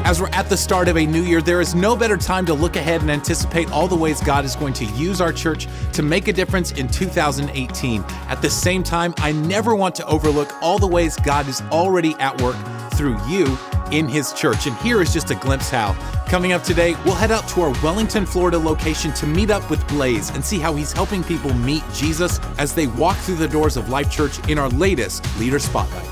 As we're at the start of a new year, there is no better time to look ahead and anticipate all the ways God is going to use our church to make a difference in 2018. At the same time, I never want to overlook all the ways God is already at work through you in His church. And here is just a glimpse how. Coming up today, we'll head out to our Wellington, Florida location to meet up with Blaze and see how he's helping people meet Jesus as they walk through the doors of Life.Church in our latest Leader Spotlight.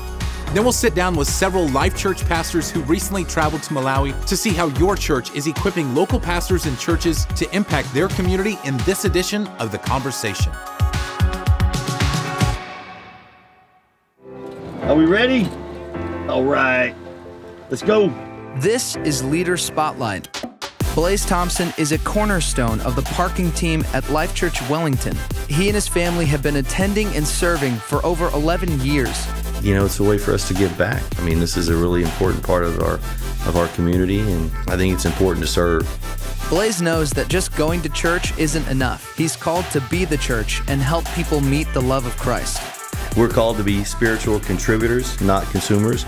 Then we'll sit down with several Life.Church pastors who recently traveled to Malawi to see how your church is equipping local pastors and churches to impact their community in this edition of The Conversation. Are we ready? All right, let's go. This is Leader Spotlight. Blaze Thompson is a cornerstone of the parking team at Life.Church Wellington. He and his family have been attending and serving for over 11 years. You know, it's a way for us to give back. I mean, this is a really important part of our community, and I think it's important to serve. Blaze knows that just going to church isn't enough. He's called to be the church and help people meet the love of Christ. We're called to be spiritual contributors, not consumers,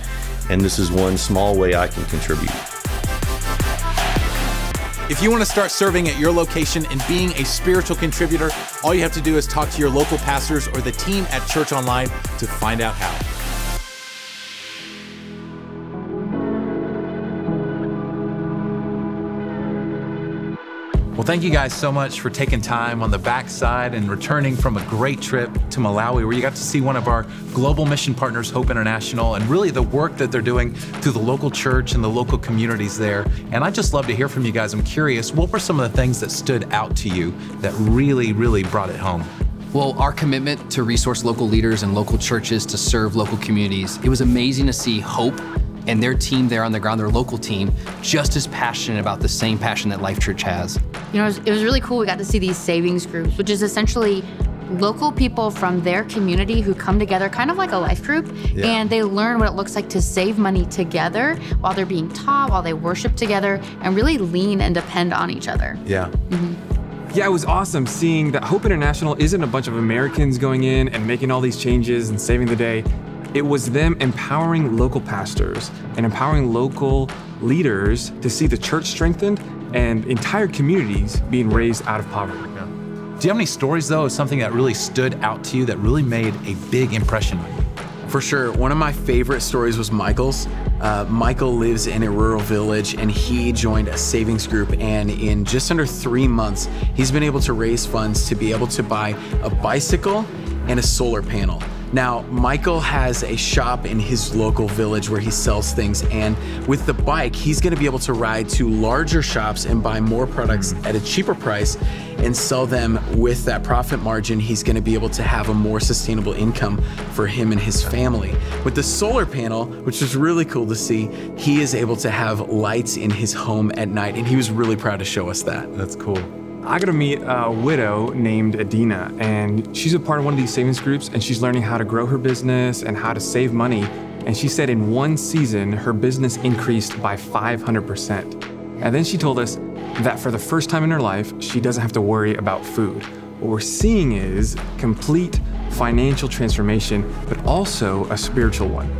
and this is one small way I can contribute. If you want to start serving at your location and being a spiritual contributor, all you have to do is talk to your local pastors or the team at Church Online to find out how. Well, thank you guys so much for taking time on the backside and returning from a great trip to Malawi, where you got to see one of our global mission partners, Hope International, and really the work that they're doing through the local church and the local communities there. And I'd just love to hear from you guys. I'm curious, what were some of the things that stood out to you that really, really brought it home? Well, our commitment to resource local leaders and local churches to serve local communities, it was amazing to see Hope and their team there on the ground, their local team, just as passionate about the same passion that Life.Church has. You know, it was really cool. We got to see these savings groups, which is essentially local people from their community who come together, kind of like a life group, and they learn what it looks like to save money together while they're being taught, while they worship together, and really lean and depend on each other. Yeah. Yeah, it was awesome seeing that Hope International isn't a bunch of Americans going in and making all these changes and saving the day. It was them empowering local pastors and empowering local leaders to see the church strengthened and entire communities being raised out of poverty. Do you have any stories, though, of something that really stood out to you that really made a big impression on you? For sure. One of my favorite stories was Michael's. Michael lives in a rural village, and he joined a savings group, and in just under 3 months, he's been able to raise funds to be able to buy a bicycle and a solar panel. Now, Michael has a shop in his local village where he sells things, and with the bike, he's gonna be able to ride to larger shops and buy more products at a cheaper price and sell them. With that profit margin, he's gonna be able to have a more sustainable income for him and his family. With the solar panel, which is really cool to see, he is able to have lights in his home at night, and he was really proud to show us that. That's cool. I got to meet a widow named Adina, and she's a part of one of these savings groups, and she's learning how to grow her business and how to save money. And she said in one season, her business increased by 500%. And then she told us that for the first time in her life, she doesn't have to worry about food. What we're seeing is complete financial transformation, but also a spiritual one.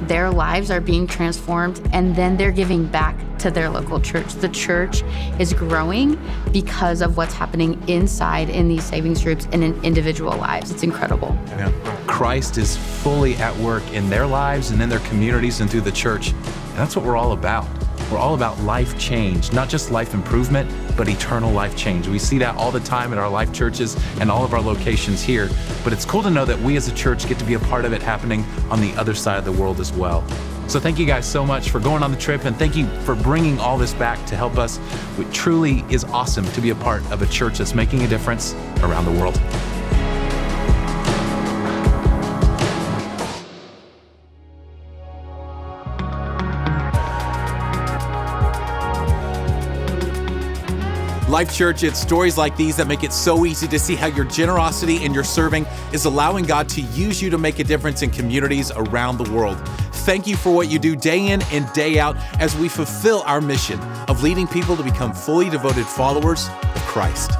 Their lives are being transformed, and then they're giving back to their local church. The church is growing because of what's happening inside in these savings groups and in individual lives. It's incredible. Yeah. Christ is fully at work in their lives and in their communities and through the church. And that's what we're all about. We're all about life change, not just life improvement, but eternal life change. We see that all the time at our life churches and all of our locations here. But it's cool to know that we as a church get to be a part of it happening on the other side of the world as well. So thank you guys so much for going on the trip, and thank you for bringing all this back to help us. It truly is awesome to be a part of a church that's making a difference around the world. Life.Church, it's stories like these that make it so easy to see how your generosity and your serving is allowing God to use you to make a difference in communities around the world. Thank you for what you do day in and day out as we fulfill our mission of leading people to become fully devoted followers of Christ.